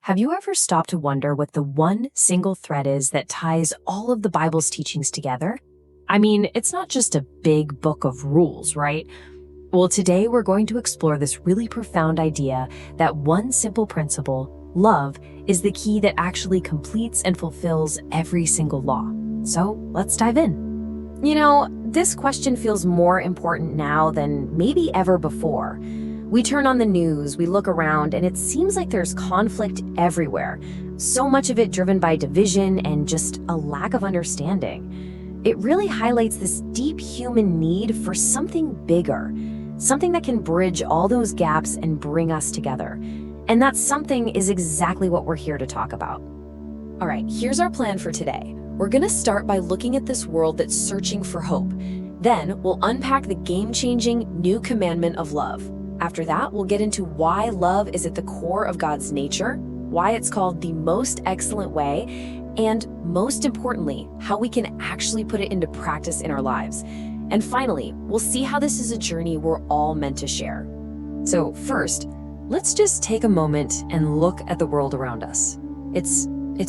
Have you ever stopped to wonder what the one single thread is that ties all of the Bible's teachings together? I mean, it's not just a big book of rules, right? Well, today we're going to explore this really profound idea that one simple principle, love, is the key that actually completes and fulfills every single law. So let's dive in. This question feels more important now than maybe ever before. We turn on the news, we look around, and it seems like there's conflict everywhere. So much of it driven by division and just a lack of understanding. It really highlights this deep human need for something bigger, something that can bridge all those gaps and bring us together. And that something is exactly what we're here to talk about. All right, here's our plan for today. We're gonna start by looking at this world that's searching for hope. Then we'll unpack the game-changing new commandment of love. After that, we'll get into why love is at the core of God's nature, why it's called the most excellent way, and most importantly, how we can actually put it into practice in our lives. And finally, we'll see how this is a journey we're all meant to share. So first, let's just take a moment and look at the world around us. It's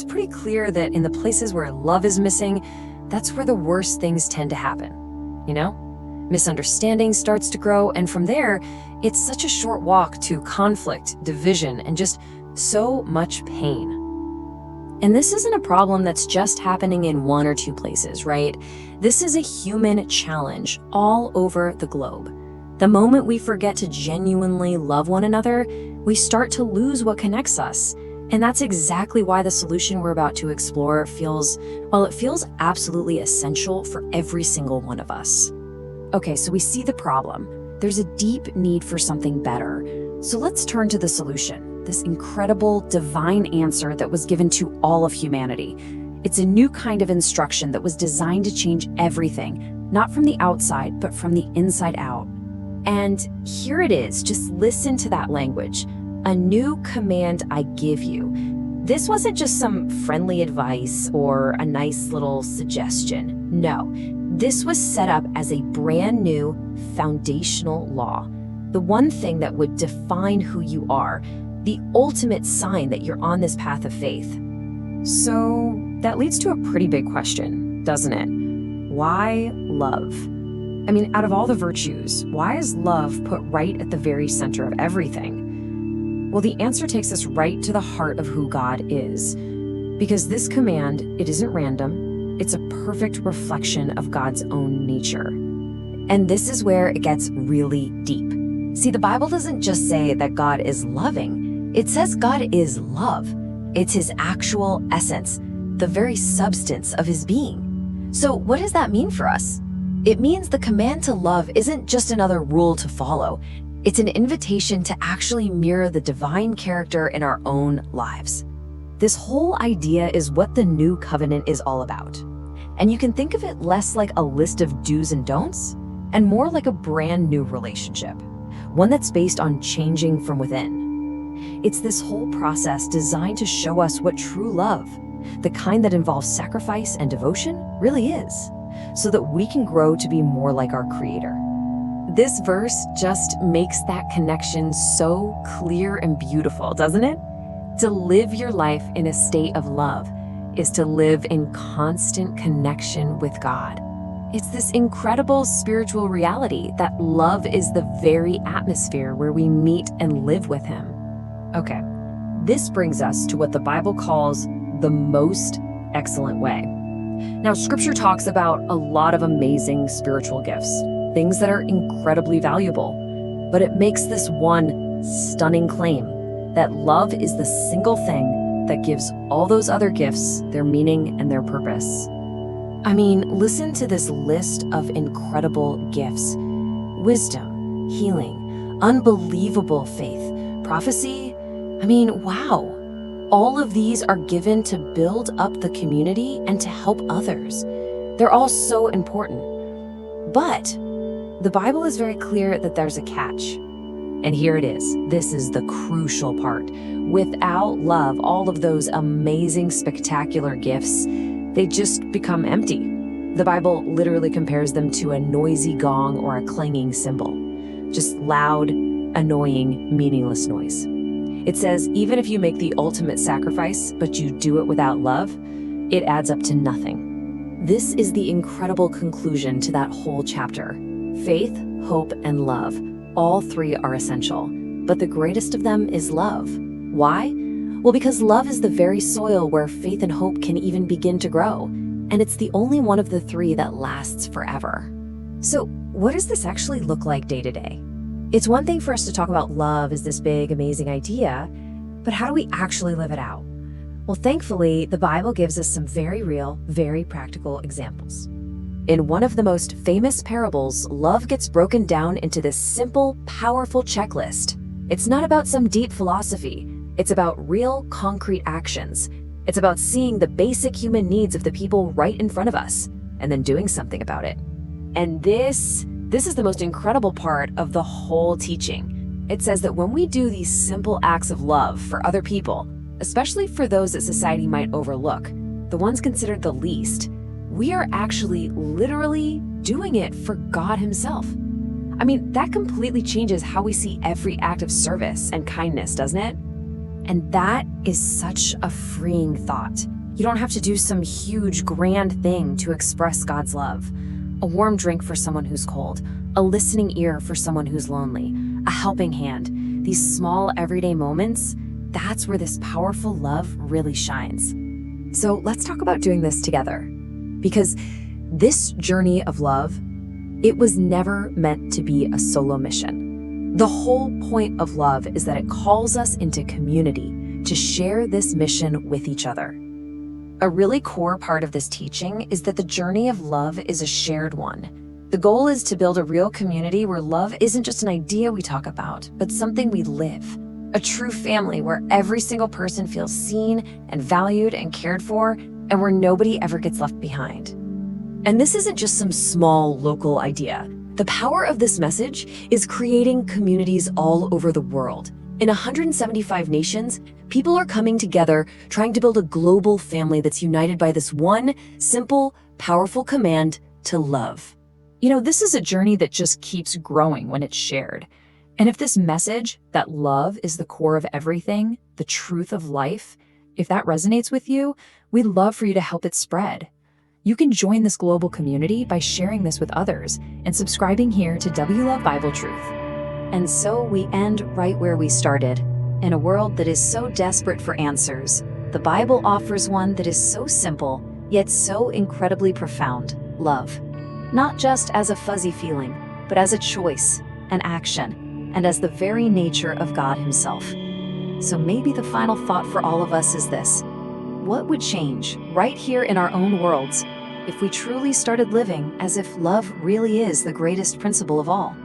pretty clear that in the places where love is missing, that's where the worst things tend to happen, Misunderstanding starts to grow, and from there, it's such a short walk to conflict, division, and just so much pain. And this isn't a problem that's just happening in one or two places, right? This is a human challenge all over the globe. The moment we forget to genuinely love one another, we start to lose what connects us. And that's exactly why the solution we're about to explore feels absolutely essential for every single one of us. Okay, so we see the problem. There's a deep need for something better. So let's turn to the solution, this incredible divine answer that was given to all of humanity. It's a new kind of instruction that was designed to change everything, not from the outside, but from the inside out. And here it is, just listen to that language. A new command I give you. This wasn't just some friendly advice or a nice little suggestion. No, this was set up as a brand new foundational law. The one thing that would define who you are, the ultimate sign that you're on this path of faith. So that leads to a pretty big question, doesn't it? Why love? I mean, out of all the virtues, why is love put right at the very center of everything? Well, the answer takes us right to the heart of who God is. Because this command, it isn't random, it's a perfect reflection of God's own nature. And this is where it gets really deep. See, the Bible doesn't just say that God is loving, it says God is love. It's his actual essence, the very substance of his being. So what does that mean for us? It means the command to love isn't just another rule to follow. It's an invitation to actually mirror the divine character in our own lives. This whole idea is what the new covenant is all about. And you can think of it less like a list of do's and don'ts, and more like a brand new relationship, one that's based on changing from within. It's this whole process designed to show us what true love, the kind that involves sacrifice and devotion, really is, so that we can grow to be more like our Creator. This verse just makes that connection so clear and beautiful, doesn't it? To live your life in a state of love is to live in constant connection with God. It's this incredible spiritual reality that love is the very atmosphere where we meet and live with Him. Okay, this brings us to what the Bible calls the most excellent way. Now, Scripture talks about a lot of amazing spiritual gifts, things that are incredibly valuable, but it makes this one stunning claim that love is the single thing that gives all those other gifts their meaning and their purpose. I mean, listen to this list of incredible gifts: wisdom, healing, unbelievable faith, prophecy. I mean, wow. All of these are given to build up the community and to help others. They're all so important. But the Bible is very clear that there's a catch. And here it is. This is the crucial part. Without love, all of those amazing, spectacular gifts, they just become empty. The Bible literally compares them to a noisy gong or a clanging cymbal. Just loud, annoying, meaningless noise. It says, even if you make the ultimate sacrifice, but you do it without love, it adds up to nothing. This is the incredible conclusion to that whole chapter. Faith, hope, and love, all three are essential, but the greatest of them is love. Why? Well, because love is the very soil where faith and hope can even begin to grow, and it's the only one of the three that lasts forever. So, what does this actually look like day to day? It's one thing for us to talk about love as this big, amazing idea, but how do we actually live it out? Well, thankfully, the Bible gives us some very real, very practical examples. In one of the most famous parables, love gets broken down into this simple, powerful checklist. It's not about some deep philosophy. It's about real, concrete actions. It's about seeing the basic human needs of the people right in front of us and then doing something about it. And this is the most incredible part of the whole teaching. It says that when we do these simple acts of love for other people, especially for those that society might overlook, the ones considered the least, we are actually literally doing it for God Himself. I mean, that completely changes how we see every act of service and kindness, doesn't it? And that is such a freeing thought. You don't have to do some huge, grand thing to express God's love. A warm drink for someone who's cold, a listening ear for someone who's lonely, a helping hand. These small, everyday moments, that's where this powerful love really shines. So let's talk about doing this together. Because this journey of love, it was never meant to be a solo mission. The whole point of love is that it calls us into community to share this mission with each other. A really core part of this teaching is that the journey of love is a shared one. The goal is to build a real community where love isn't just an idea we talk about, but something we live. A true family where every single person feels seen and valued and cared for, and where nobody ever gets left behind. And this isn't just some small local idea. The power of this message is creating communities all over the world. In 175 nations, people are coming together trying to build a global family that's united by this one simple, powerful command to love. You know, this is a journey that just keeps growing when it's shared. And if this message, that love is the core of everything, the truth of life, if that resonates with you, we'd love for you to help it spread. You can join this global community by sharing this with others and subscribing here to W Love Bible Truth. And so we end right where we started. In a world that is so desperate for answers, the Bible offers one that is so simple, yet so incredibly profound: love. Not just as a fuzzy feeling, but as a choice, an action, and as the very nature of God Himself. So maybe the final thought for all of us is this: what would change right here in our own worlds if we truly started living as if love really is the greatest principle of all?